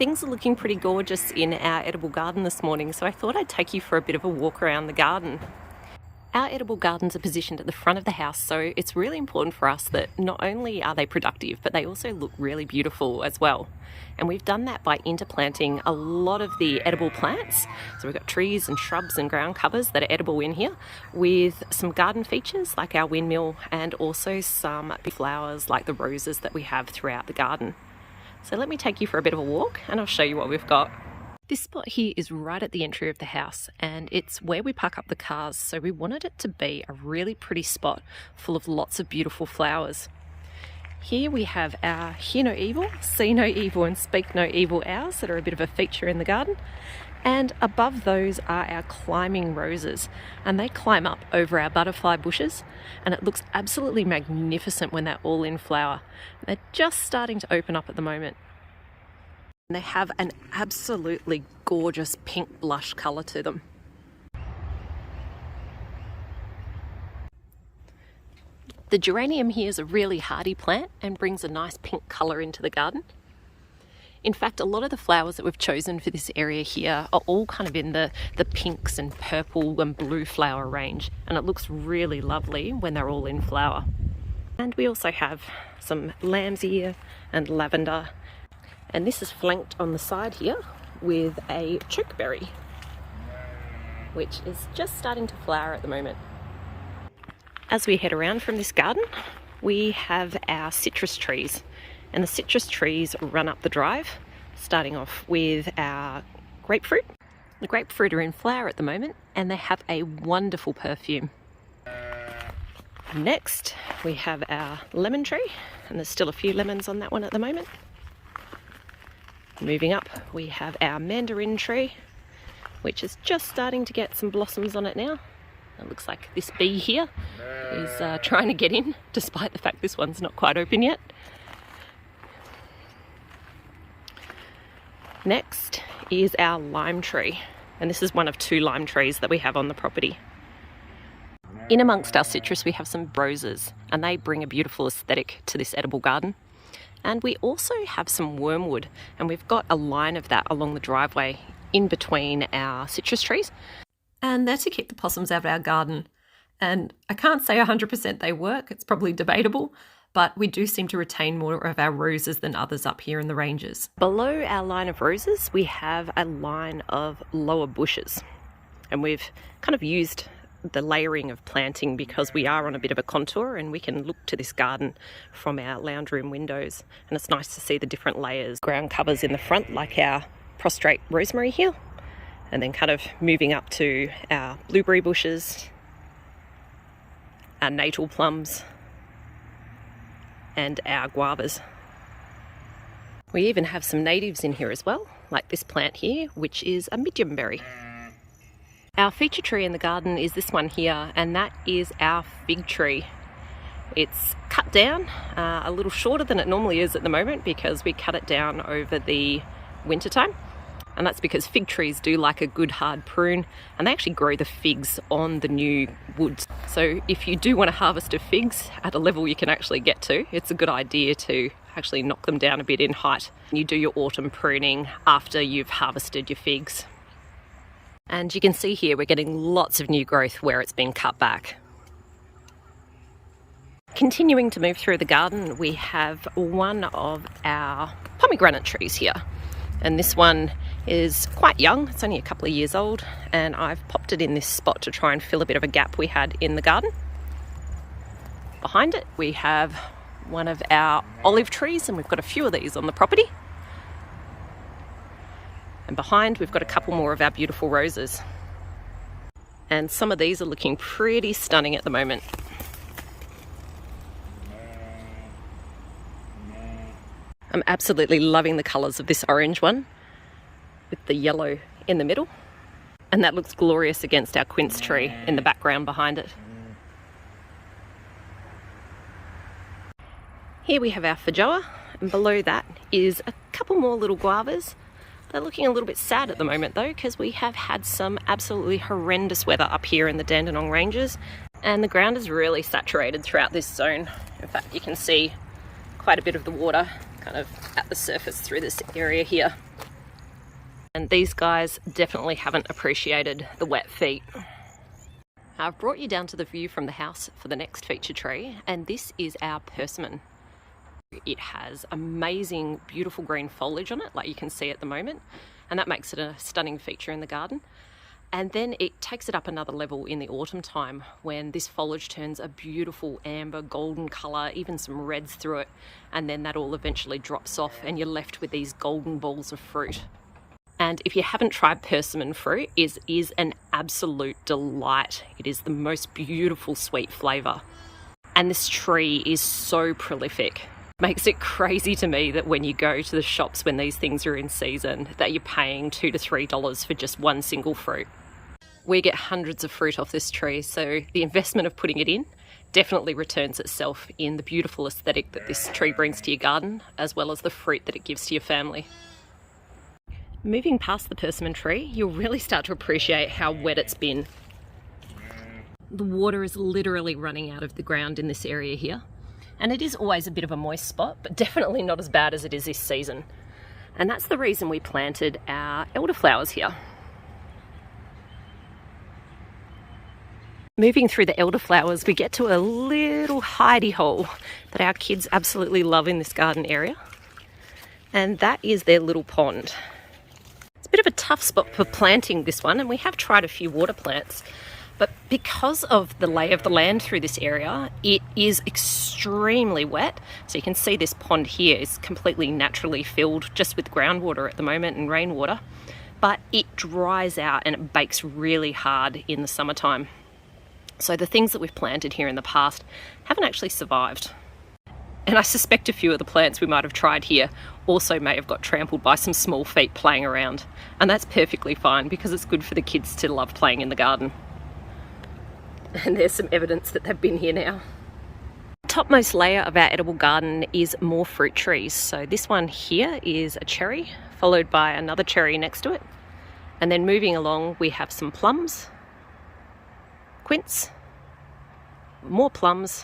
Things are looking pretty gorgeous in our edible garden this morning, so I thought I'd take you for a bit of a walk around the garden. Our edible gardens are positioned at the front of the house, so it's really important for us that not only are they productive, but they also look really beautiful as well. And we've done that by interplanting a lot of the edible plants. So we've got trees and shrubs and ground covers that are edible in here, with some garden features like our windmill and also some flowers like the roses that we have throughout the garden. So let me take you for a bit of a walk and I'll show you what we've got. This spot here is right at the entry of the house, and it's where we park up the cars, so we wanted it to be a really pretty spot full of lots of beautiful flowers. Here we have our Hear No Evil, See No Evil and Speak No Evil owls that are a bit of a feature in the garden, and above those are our climbing roses, and they climb up over our butterfly bushes, and it looks absolutely magnificent when they're all in flower. They're just starting to open up at the moment. They have an absolutely gorgeous pink blush colour to them. The geranium here is a really hardy plant and brings a nice pink colour into the garden. In fact, a lot of the flowers that we've chosen for this area here are all kind of in the pinks and purple and blue flower range, and it looks really lovely when they're all in flower. And we also have some lamb's ear and lavender. And this is flanked on the side here with a chokeberry, which is just starting to flower at the moment. As we head around from this garden, we have our citrus trees, and the citrus trees run up the drive, starting off with our grapefruit. The grapefruit are in flower at the moment, and they have a wonderful perfume. Next, we have our lemon tree, and there's still a few lemons on that one at the moment. Moving up, we have our mandarin tree, which is just starting to get some blossoms on it now. It looks like this bee here is trying to get in, despite the fact this one's not quite open yet. Next is our lime tree, and this is one of 2 lime trees that we have on the property. In amongst our citrus, we have some roses, and they bring a beautiful aesthetic to this edible garden. And we also have some wormwood, and we've got a line of that along the driveway in between our citrus trees. And they're to keep the possums out of our garden. And I can't say 100% they work, it's probably debatable, but we do seem to retain more of our roses than others up here in the ranges. Below our line of roses, we have a line of lower bushes. And we've kind of used the layering of planting because we are on a bit of a contour and we can look to this garden from our lounge room windows, and it's nice to see the different layers. Ground covers in the front like our prostrate rosemary here, and then kind of moving up to our blueberry bushes, our natal plums and our guavas. We even have some natives in here as well, like this plant here, which is a midgeonberry. Our feature tree in the garden is this one here, and that is our fig tree. It's cut down a little shorter than it normally is at the moment because we cut it down over the winter time, and that's because fig trees do like a good hard prune, and they actually grow the figs on the new woods. So if you do want to harvest of figs at a level you can actually get to, it's a good idea to actually knock them down a bit in height. You do your autumn pruning after you've harvested your figs. And you can see here we're getting lots of new growth where it's been cut back. Continuing to move through the garden, we have one of our pomegranate trees here. And this one is quite young, it's only a couple of years old, and I've popped it in this spot to try and fill a bit of a gap we had in the garden. Behind it we have one of our olive trees, and we've got a few of these on the property. And behind we've got a couple more of our beautiful roses. And some of these are looking pretty stunning at the moment. I'm absolutely loving the colours of this orange one with the yellow in the middle. And that looks glorious against our quince tree in the background behind it. Here we have our feijoa, and below that is a couple more little guavas. They're looking a little bit sad at the moment though, because we have had some absolutely horrendous weather up here in the Dandenong Ranges, and the ground is really saturated throughout this zone. In fact, you can see quite a bit of the water kind of at the surface through this area here. And these guys definitely haven't appreciated the wet feet. I've brought you down to the view from the house for the next feature tree, and this is our persimmon. It has amazing, beautiful green foliage on it, like you can see at the moment, and that makes it a stunning feature in the garden. And then it takes it up another level in the autumn time when this foliage turns a beautiful amber golden colour, even some reds through it, and then that all eventually drops off and you're left with these golden balls of fruit. And if you haven't tried persimmon fruit, it is an absolute delight. It is the most beautiful sweet flavour. And this tree is so prolific. Makes it crazy to me that when you go to the shops when these things are in season, that you're paying $2 to $3 for just one single fruit. We get hundreds of fruit off this tree, so the investment of putting it in definitely returns itself in the beautiful aesthetic that this tree brings to your garden, as well as the fruit that it gives to your family. Moving past the persimmon tree, you'll really start to appreciate how wet it's been. The water is literally running out of the ground in this area here. And it is always a bit of a moist spot, but definitely not as bad as it is this season. And that's the reason we planted our elderflowers here. Moving through the elderflowers, we get to a little hidey hole that our kids absolutely love in this garden area. And that is their little pond. It's a bit of a tough spot for planting this one, and we have tried a few water plants. But because of the lay of the land through this area, it is extremely wet. So you can see this pond here is completely naturally filled just with groundwater at the moment and rainwater. But it dries out and it bakes really hard in the summertime. So the things that we've planted here in the past haven't actually survived. And I suspect a few of the plants we might have tried here also may have got trampled by some small feet playing around. And that's perfectly fine because it's good for the kids to love playing in the garden. And there's some evidence that they've been here now. The topmost layer of our edible garden is more fruit trees. So this one here is a cherry, followed by another cherry next to it. And then moving along, we have some plums, quince, more plums,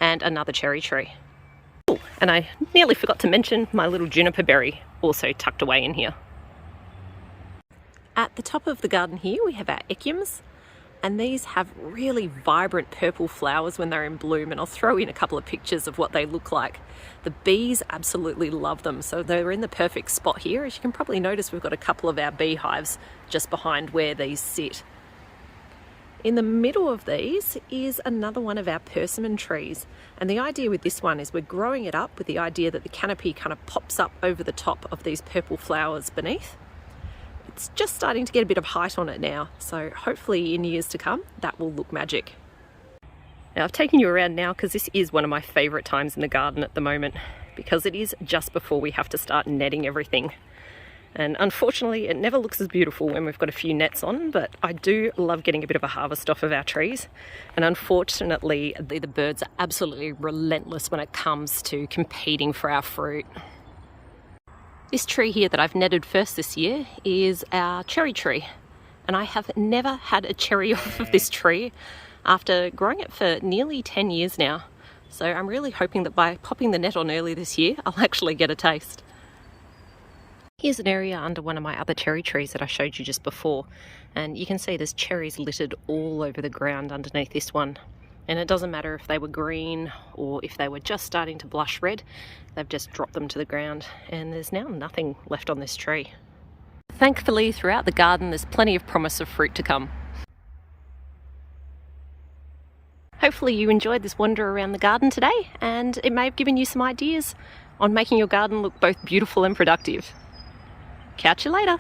and another cherry tree. Oh, and I nearly forgot to mention my little juniper berry, also tucked away in here. At the top of the garden here, we have our echiums. And these have really vibrant purple flowers when they're in bloom, and I'll throw in a couple of pictures of what they look like. The bees absolutely love them, so they're in the perfect spot here. As you can probably notice, we've got a couple of our beehives just behind where these sit. In the middle of these is another one of our persimmon trees, and the idea with this one is we're growing it up with the idea that the canopy kind of pops up over the top of these purple flowers beneath. It's just starting to get a bit of height on it now, so hopefully in years to come that will look magic. Now I've taken you around now because this is one of my favourite times in the garden at the moment, because it is just before we have to start netting everything. And unfortunately it never looks as beautiful when we've got a few nets on, but I do love getting a bit of a harvest off of our trees. And unfortunately the birds are absolutely relentless when it comes to competing for our fruit. This tree here that I've netted first this year is our cherry tree, and I have never had a cherry off of this tree after growing it for nearly 10 years now. So I'm really hoping that by popping the net on early this year, I'll actually get a taste. Here's an area under one of my other cherry trees that I showed you just before, and you can see there's cherries littered all over the ground underneath this one. And it doesn't matter if they were green or if they were just starting to blush red, they've just dropped them to the ground, and there's now nothing left on this tree. Thankfully, throughout the garden there's plenty of promise of fruit to come. Hopefully you enjoyed this wander around the garden today, and it may have given you some ideas on making your garden look both beautiful and productive. Catch you later.